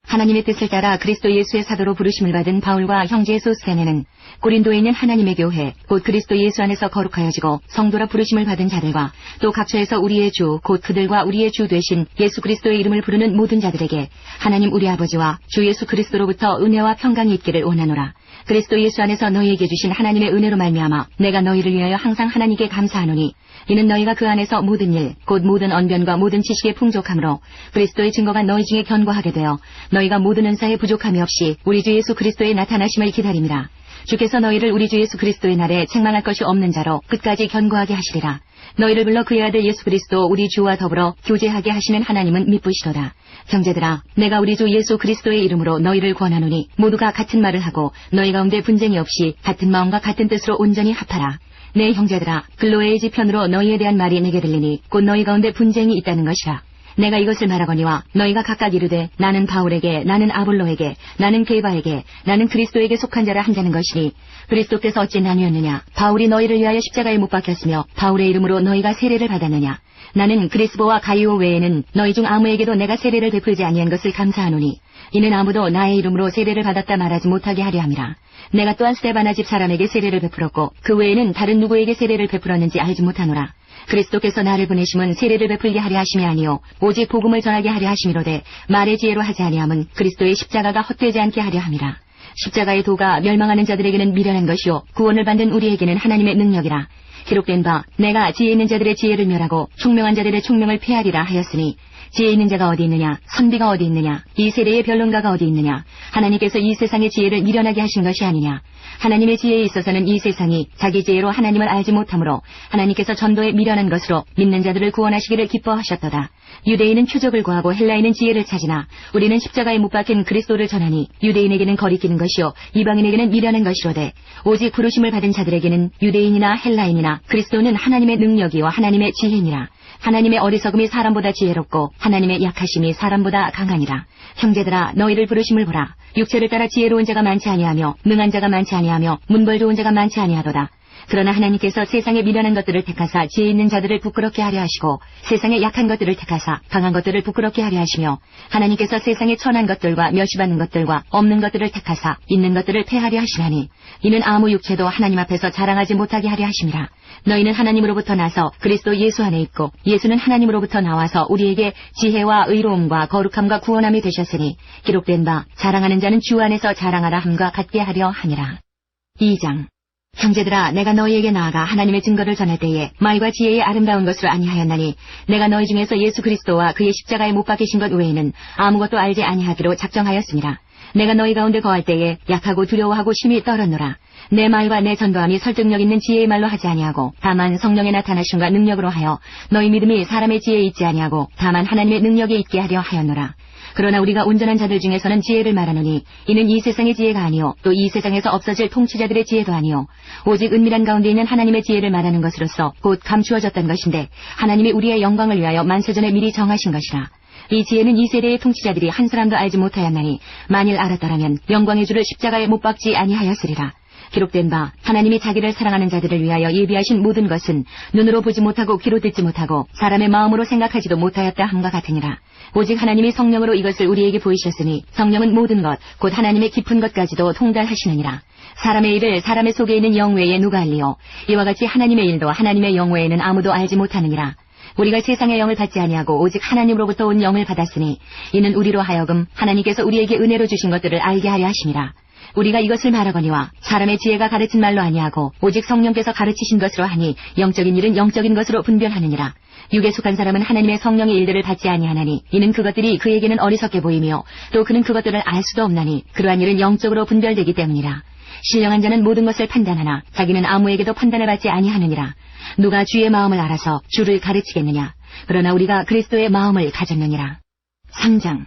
하나님의 뜻을 따라 그리스도 예수의 사도로 부르심을 받은 바울과 형제 소스데네는 고린도에 있는 하나님의 교회 곧 그리스도 예수 안에서 거룩하여지고 성도라 부르심을 받은 자들과 또 각처에서 우리의 주 곧 그들과 우리의 주 되신 예수 그리스도의 이름을 부르는 모든 자들에게 하나님 우리 아버지와 주 예수 그리스도로부터 은혜와 평강이 있기를 원하노라. 그리스도 예수 안에서 너희에게 주신 하나님의 은혜로 말미암아 내가 너희를 위하여 항상 하나님께 감사하노니 이는 너희가 그 안에서 모든 일 곧 모든 언변과 모든 지식에 풍족함으로 그리스도의 증거가 너희 중에 견고하게 되어 너희가 모든 은사에 부족함이 없이 우리 주 예수 그리스도의 나타나심을 기다림이라. 주께서 너희를 우리 주 예수 그리스도의 날에 책망할 것이 없는 자로 끝까지 견고하게 하시리라. 너희를 불러 그의 아들 예수 그리스도 우리 주와 더불어 교제하게 하시는 하나님은 미쁘시도다. 형제들아, 내가 우리 주 예수 그리스도의 이름으로 너희를 권하노니 모두가 같은 말을 하고 너희 가운데 분쟁이 없이 같은 마음과 같은 뜻으로 온전히 합하라. 내 형제들아, 글로에의 지편으로 너희에 대한 말이 내게 들리니 곧 너희 가운데 분쟁이 있다는 것이라. 내가 이것을 말하거니와 너희가 각각 이르되 나는 바울에게, 나는 아볼로에게, 나는 게바에게, 나는 그리스도에게 속한 자라 한다는 것이니 그리스도께서 어찌 나뉘었느냐? 바울이 너희를 위하여 십자가에 못 박혔으며 바울의 이름으로 너희가 세례를 받았느냐? 나는 그리스보와 가이오 외에는 너희 중 아무에게도 내가 세례를 베풀지 아니한 것을 감사하노니 이는 아무도 나의 이름으로 세례를 받았다 말하지 못하게 하려 함이라. 내가 또한 스데바나 집 사람에게 세례를 베풀었고 그 외에는 다른 누구에게 세례를 베풀었는지 알지 못하노라. 그리스도께서 나를 보내심은 세례를 베풀게 하려 하심이 아니요 오직 복음을 전하게 하려 하심이로되 말의 지혜로 하지 아니함은 그리스도의 십자가가 헛되지 않게 하려 함이라. 십자가의 도가 멸망하는 자들에게는 미련한 것이요 구원을 받는 우리에게는 하나님의 능력이라. 기록된 바 내가 지혜 있는 자들의 지혜를 멸하고 총명한 자들의 총명을 폐하리라 하였으니 지혜 있는 자가 어디 있느냐? 선비가 어디 있느냐? 이 세대의 변론가가 어디 있느냐? 하나님께서 이 세상의 지혜를 미련하게 하신 것이 아니냐? 하나님의 지혜에 있어서는 이 세상이 자기 지혜로 하나님을 알지 못하므로 하나님께서 전도에 미련한 것으로 믿는 자들을 구원하시기를 기뻐하셨도다. 유대인은 표적을 구하고 헬라인은 지혜를 찾으나 우리는 십자가에 못 박힌 그리스도를 전하니 유대인에게는 거리끼는 것이요 이방인에게는 미련한 것이로되 오직 부르심을 받은 자들에게는 유대인이나 헬라인이나 그리스도는 하나님의 능력이요 하나님의 지혜니라. 하나님의 어리석음이 사람보다 지혜롭고 하나님의 약하심이 사람보다 강하니라. 형제들아, 너희를 부르심을 보라. 육체를 따라 지혜로운 자가 많지 아니하며 능한 자가 많지 아니하며 문벌 좋은 자가 많지 아니하도다. 그러나 하나님께서 세상에 미련한 것들을 택하사 지혜 있는 자들을 부끄럽게 하려 하시고 세상에 약한 것들을 택하사 강한 것들을 부끄럽게 하려 하시며 하나님께서 세상에 천한 것들과 멸시받는 것들과 없는 것들을 택하사 있는 것들을 폐하려 하시나니 이는 아무 육체도 하나님 앞에서 자랑하지 못하게 하려 하심이라. 너희는 하나님으로부터 나서 그리스도 예수 안에 있고 예수는 하나님으로부터 나와서 우리에게 지혜와 의로움과 거룩함과 구원함이 되셨으니 기록된 바 자랑하는 자는 주 안에서 자랑하라 함과 같게 하려 하니라. 2장. 형제들아, 내가 너희에게 나아가 하나님의 증거를 전할 때에 말과 지혜의 아름다운 것으로 아니하였나니 내가 너희 중에서 예수 그리스도와 그의 십자가에 못 박히신 것 외에는 아무것도 알지 아니하기로 작정하였습니다. 내가 너희 가운데 거할 때에 약하고 두려워하고 심히 떨었노라. 내 말과 내 전도함이 설득력 있는 지혜의 말로 하지 아니하고 다만 성령의 나타나심과 능력으로 하여 너희 믿음이 사람의 지혜에 있지 아니하고 다만 하나님의 능력에 있게 하려 하였노라. 그러나 우리가 온전한 자들 중에서는 지혜를 말하노니 이는 이 세상의 지혜가 아니요 또 이 세상에서 없어질 통치자들의 지혜도 아니요 오직 은밀한 가운데 있는 하나님의 지혜를 말하는 것으로서 곧 감추어졌던 것인데 하나님이 우리의 영광을 위하여 만세전에 미리 정하신 것이라. 이 지혜는 이 세대의 통치자들이 한 사람도 알지 못하였나니 만일 알았더라면 영광의 주를 십자가에 못 박지 아니하였으리라. 기록된 바 하나님이 자기를 사랑하는 자들을 위하여 예비하신 모든 것은 눈으로 보지 못하고 귀로 듣지 못하고 사람의 마음으로 생각하지도 못하였다 함과 같으니라. 오직 하나님이 성령으로 이것을 우리에게 보이셨으니 성령은 모든 것 곧 하나님의 깊은 것까지도 통달하시느니라. 사람의 일을 사람의 속에 있는 영 외에 누가 알리요? 이와 같이 하나님의 일도 하나님의 영 외에는 아무도 알지 못하느니라. 우리가 세상의 영을 받지 아니하고 오직 하나님으로부터 온 영을 받았으니 이는 우리로 하여금 하나님께서 우리에게 은혜로 주신 것들을 알게 하려 하심이라. 우리가 이것을 말하거니와 사람의 지혜가 가르친 말로 아니하고 오직 성령께서 가르치신 것으로 하니 영적인 일은 영적인 것으로 분별하느니라. 육에 속한 사람은 하나님의 성령의 일들을 받지 아니하나니 이는 그것들이 그에게는 어리석게 보이며 또 그는 그것들을 알 수도 없나니 그러한 일은 영적으로 분별되기 때문이라. 신령한 자는 모든 것을 판단하나 자기는 아무에게도 판단을 받지 아니하느니라. 누가 주의 마음을 알아서 주를 가르치겠느냐? 그러나 우리가 그리스도의 마음을 가졌느니라. 3장.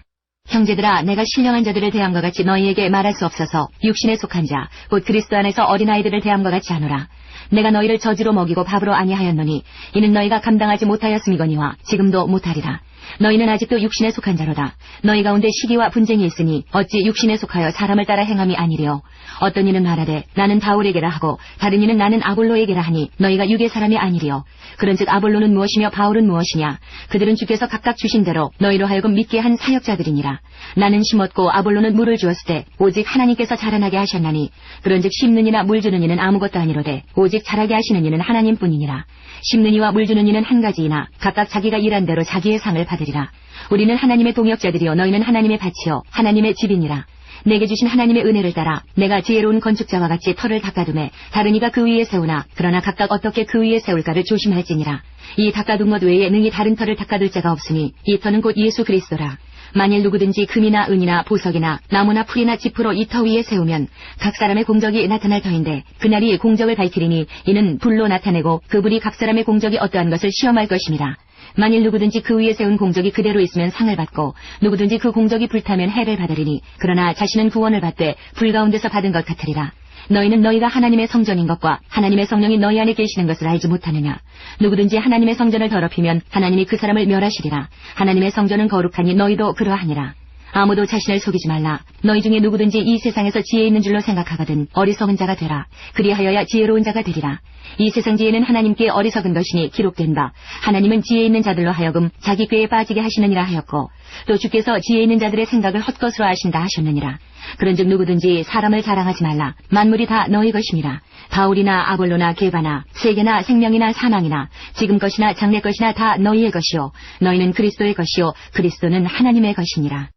형제들아, 내가 신령한 자들을 대함과 같이 너희에게 말할 수 없어서 육신에 속한 자, 곧 그리스도 안에서 어린아이들을 대함과 같이 하노라. 내가 너희를 저지로 먹이고 밥으로 아니하였노니 이는 너희가 감당하지 못하였음이거니와 지금도 못하리라. 너희는 아직도 육신에 속한 자로다. 너희 가운데 시기와 분쟁이 있으니 어찌 육신에 속하여 사람을 따라 행함이 아니리요. 어떤 이는 말하되 나는 바울에게라 하고 다른 이는 나는 아볼로에게라 하니 너희가 육의 사람이 아니리요. 그런즉 아볼로는 무엇이며 바울은 무엇이냐. 그들은 주께서 각각 주신 대로 너희로 하여금 믿게 한 사역자들이니라. 나는 심었고 아볼로는 물을 주었을 때 오직 하나님께서 자라나게 하셨나니 그런즉 심는 이나 물 주는 이는 아무것도 아니로되 오직 자라게 하시는 이는 하나님뿐이니라. 심는 이와 물 주는 이는 한 가지이나 각각 자기가 일한 대로 자기의 상을 받으리라. 우리는 하나님의 동역자들이요 너희는 하나님의 밭이요 하나님의 집이니라. 내게 주신 하나님의 은혜를 따라 내가 지혜로운 건축자와 같이 터를 닦아두매 다른 이가 그 위에 세우나 그러나 각각 어떻게 그 위에 세울까를 조심할지니라. 이 닦아둔 것 외에 능히 다른 터를 닦아둘 자가 없으니 이 터는 곧 예수 그리스도라. 만일 누구든지 금이나 은이나 보석이나 나무나 풀이나 짚으로 이 터 위에 세우면 각 사람의 공적이 나타날 터인데 그날이 공적을 밝히리니 이는 불로 나타내고 그 불이 각 사람의 공적이 어떠한 것을 시험할 것입니다. 만일 누구든지 그 위에 세운 공적이 그대로 있으면 상을 받고 누구든지 그 공적이 불타면 해를 받으리니 그러나 자신은 구원을 받되 불 가운데서 받은 것 같으리라. 너희는 너희가 하나님의 성전인 것과 하나님의 성령이 너희 안에 계시는 것을 알지 못하느냐. 누구든지 하나님의 성전을 더럽히면 하나님이 그 사람을 멸하시리라. 하나님의 성전은 거룩하니 너희도 그러하니라. 아무도 자신을 속이지 말라. 너희 중에 누구든지 이 세상에서 지혜 있는 줄로 생각하거든 어리석은 자가 되라. 그리하여야 지혜로운 자가 되리라. 이 세상 지혜는 하나님께 어리석은 것이니 기록된 바 하나님은 지혜 있는 자들로 하여금 자기 꾀에 빠지게 하시느니라 하였고 또 주께서 지혜 있는 자들의 생각을 헛것으로 하신다 하셨느니라. 그런즉 누구든지 사람을 자랑하지 말라. 만물이 다 너희 것임이라. 바울이나 아볼로나 게바나 세계나 생명이나 사망이나 지금 것이나 장래 것이나 다 너희의 것이요 너희는 그리스도의 것이요 그리스도는 하나님의 것이니라.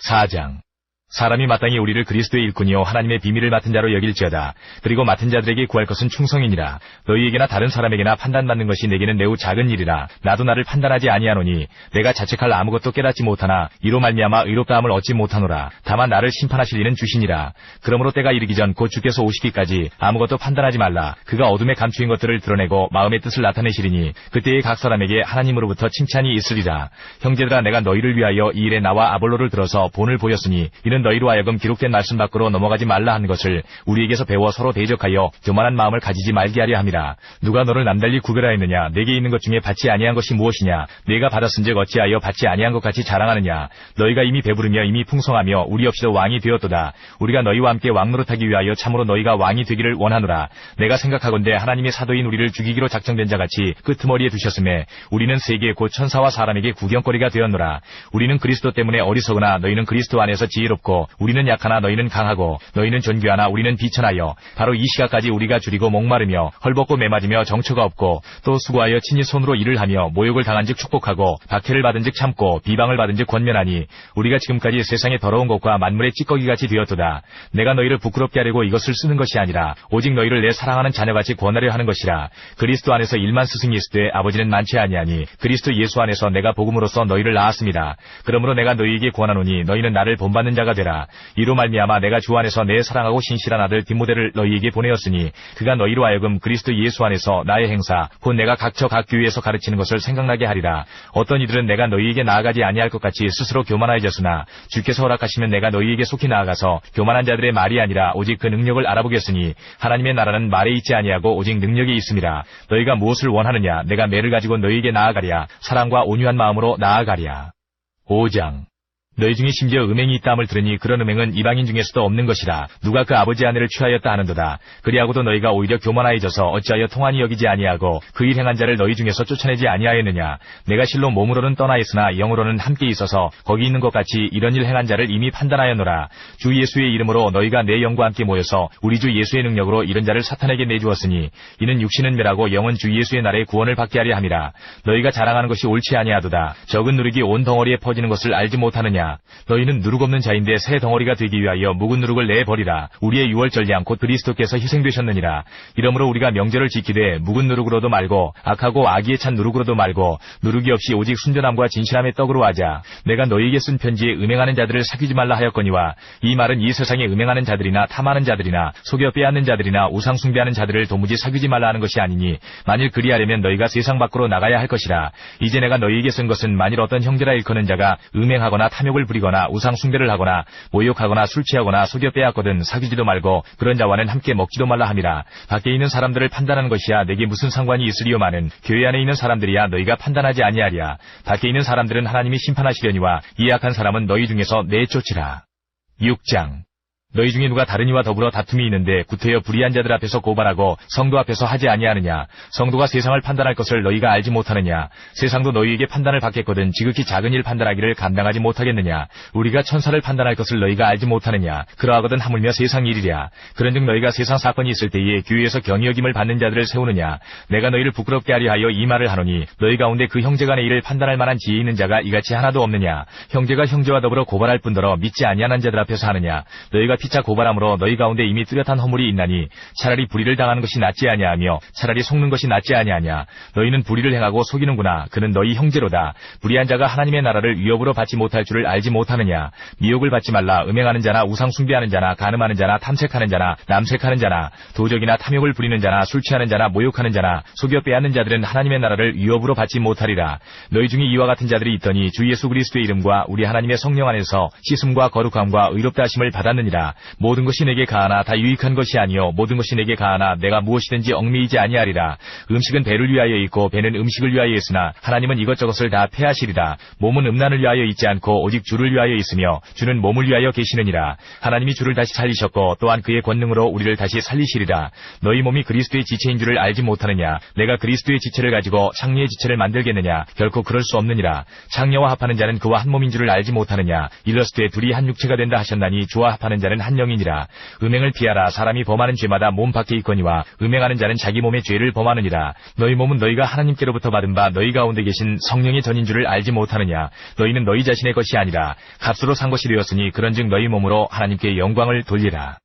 4장. 사람이 마땅히 우리를 그리스도의 일꾼이요 하나님의 비밀을 맡은 자로 여길지어다. 그리고 맡은 자들에게 구할 것은 충성이니라. 너희에게나 다른 사람에게나 판단받는 것이 내게는 매우 작은 일이라. 나도 나를 판단하지 아니하노니 내가 자책할 아무것도 깨닫지 못하나 이로 말미암아 의롭다함을 얻지 못하노라. 다만 나를 심판하실 이는 주시니라. 그러므로 때가 이르기 전 곧 주께서 오시기까지 아무것도 판단하지 말라. 그가 어둠에 감추인 것들을 드러내고 마음의 뜻을 나타내시리니 그때에 각 사람에게 하나님으로부터 칭찬이 있으리라. 형제들아 내가 너희를 위하여 이 일에 나와 아볼로를 들어서 본을 보였으니 이는 너희로 하여금 기록된 말씀 밖으로 넘어가지 말라 한 것을 우리에게서 배워 서로 대적하여 교만한 마음을 가지지 말게 하려 함이라. 누가 너를 남달리 구별하였느냐. 내게 있는 것 중에 받지 아니한 것이 무엇이냐. 내가 받았은즉 어찌하여 받지 아니한 것 같이 자랑하느냐. 너희가 이미 배부르며 이미 풍성하며 우리 없이도 왕이 되었도다. 우리가 너희와 함께 왕노릇하기 위하여 참으로 너희가 왕이 되기를 원하노라. 내가 생각하건대 하나님의 사도인 우리를 죽이기로 작정된 자같이 끄트머리에 두셨음에 우리는 세계 곧 천사와 사람에게 구경거리가 되었노라. 우리는 그리스도 때문에 어리석으나 너희는 그리스도 안에서 지혜롭고 우리는 약하나 너희는 강하고 너희는 존귀하나 우리는 비천하여 바로 이 시각까지 우리가 줄이고 목마르며 헐벗고 매맞으며 정처가 없고 또 수고하여 친히 손으로 일을 하며 모욕을 당한즉 축복하고 박해를 받은즉 참고 비방을 받은즉 권면하니 우리가 지금까지 세상의 더러운 것과 만물의 찌꺼기같이 되었도다. 내가 너희를 부끄럽게 하려고 이것을 쓰는 것이 아니라 오직 너희를 내 사랑하는 자녀같이 권하려 하는 것이라. 그리스도 안에서 일만 스승이 있으되 아버지는 많지 아니하니 그리스도 예수 안에서 내가 복음으로써 너희를 낳았습니다. 그러므로 내가 너희에게 권하노니 너희는 나를 본받는 자가 되라. 이로 말미암아 내가 주 안에서 내 사랑하고 신실한 아들 디모데를 너희에게 보내었으니 그가 너희로 하여금 그리스도 예수 안에서 나의 행사 곧 내가 각처 각 교회에서 가르치는 것을 생각나게 하리라. 어떤 이들은 내가 너희에게 나아가지 아니할 것 같이 스스로 교만하여졌으나 주께서 허락하시면 내가 너희에게 속히 나아가서 교만한 자들의 말이 아니라 오직 그 능력을 알아보겠으니 하나님의 나라는 말에 있지 아니하고 오직 능력에 있음이라. 너희가 무엇을 원하느냐. 내가 매를 가지고 너희에게 나아가랴. 사랑과 온유한 마음으로 나아가랴. 5장. 너희 중에 심지어 음행이 있다함을 들으니 그런 음행은 이방인 중에서도 없는 것이라. 누가 그 아버지 아내를 취하였다 하는도다. 그리하고도 너희가 오히려 교만하여져서 어찌하여 통한이 여기지 아니하고 그 일 행한 자를 너희 중에서 쫓아내지 아니하였느냐. 내가 실로 몸으로는 떠나 있으나 영으로는 함께 있어서 거기 있는 것 같이 이런 일 행한 자를 이미 판단하였노라. 주 예수의 이름으로 너희가 내 영과 함께 모여서 우리 주 예수의 능력으로 이런 자를 사탄에게 내주었으니 이는 육신은 멸하고 영은 주 예수의 날에 구원을 받게 하려 함이라. 너희가 자랑하는 것이 옳지 아니하도다. 적은 누룩이 온 덩어리에 퍼지는 것을 알지 못하느냐. 너희는 누룩 없는 자인데 새 덩어리가 되기 위하여 묵은 누룩을 내버리라. 우리의 유월절량 곧 그리스도께서 희생되셨느니라. 이러므로 우리가 명절을 지키되 묵은 누룩으로도 말고 악하고 악의에 찬 누룩으로도 말고 누룩이 없이 오직 순전함과 진실함의 떡으로 하자. 내가 너희에게 쓴 편지에 음행하는 자들을 사귀지 말라 하였거니와 이 말은 이 세상에 음행하는 자들이나 탐하는 자들이나 속여 빼앗는 자들이나 우상 숭배하는 자들을 도무지 사귀지 말라 하는 것이 아니니 만일 그리하려면 너희가 세상 밖으로 나가야 할 것이라. 이제 내가 너희에게 쓴 것은 만일 어떤 형제라 일컫는 자가 음행하거나 탐욕 탐욕을 부리거나 우상 숭배를 하거나 모욕하거나 술 취하거나 속여 빼앗거든 사귀지도 말고 그런 자와는 함께 먹지도 말라 함이라. 밖에 있는 사람들을 판단하는 것이야 내게 무슨 상관이 있으리요마는 교회 안에 있는 사람들이야 너희가 판단하지 아니하리야. 밖에 있는 사람들은 하나님이 심판하시려니와 이 악한 사람은 너희 중에서 내쫓으라. 6장. 너희 중에 누가 다른 이와 더불어 다툼이 있는데 구태여 불의한 자들 앞에서 고발하고 성도 앞에서 하지 아니하느냐. 성도가 세상을 판단할 것을 너희가 알지 못하느냐. 세상도 너희에게 판단을 받겠거든 지극히 작은 일 판단하기를 감당하지 못하겠느냐. 우리가 천사를 판단할 것을 너희가 알지 못하느냐. 그러하거든 하물며 세상 일이랴. 그런즉 너희가 세상 사건이 있을 때에 교회에서 경히 여김을 받는 자들을 세우느냐. 내가 너희를 부끄럽게 하려 하여 이 말을 하노니 너희 가운데 그 형제 간의 일을 판단할 만한 지혜 있는 자가 이같이 하나도 없느냐. 형제가 형제와 더불어 고발할 뿐더러 믿지 아니하는 자들 앞에서 하느냐. 너희가 피차 고발함으로 너희 가운데 이미 뚜렷한 허물이 있나니 차라리 불의를 당하는 것이 낫지 아니하며 차라리 속는 것이 낫지 아니하냐. 너희는 불의를 행하고 속이는구나. 그는 너희 형제로다. 불의한 자가 하나님의 나라를 위협으로 받지 못할 줄을 알지 못하느냐. 미혹을 받지 말라. 음행하는 자나 우상 숭배하는 자나 간음하는 자나 탐색하는 자나 남색하는 자나 도적이나 탐욕을 부리는 자나 술 취하는 자나 모욕하는 자나 속여 빼앗는 자들은 하나님의 나라를 위협으로 받지 못하리라. 너희 중에 이와 같은 자들이 있더니 주 예수 그리스도의 이름과 우리 하나님의 성령 안에서 씻음과 거룩함과 의롭다 하심을 받았느니라. 모든 것이 내게 가하나 다 유익한 것이 아니요 모든 것이 내게 가하나 내가 무엇이든지 얽매이지 아니하리라. 음식은 배를 위하여 있고 배는 음식을 위하여 있으나 하나님은 이것저것을 다 패하시리라. 몸은 음란을 위하여 있지 않고 오직 주를 위하여 있으며 주는 몸을 위하여 계시느니라. 하나님이 주를 다시 살리셨고 또한 그의 권능으로 우리를 다시 살리시리라. 너희 몸이 그리스도의 지체인 줄을 알지 못하느냐. 내가 그리스도의 지체를 가지고 창녀의 지체를 만들겠느냐. 결코 그럴 수 없느니라. 창녀와 합하는 자는 그와 한 몸인 줄을 알지 못하느냐. 일러스되 둘이 한 육체가 된다 하셨나니 주와 합하는 자는 한 영이니라. 음행을 피하라. 사람이 범하는 죄마다 몸 밖에 있거니와 음행하는 자는 자기 몸의 죄를 범하느니라. 너희 몸은 너희가 하나님께로부터 받은 바 너희 가운데 계신 성령의 전인 줄을 알지 못하느냐. 너희는 너희 자신의 것이 아니라 값으로 산 것이 되었으니 그런즉 너희 몸으로 하나님께 영광을 돌리라.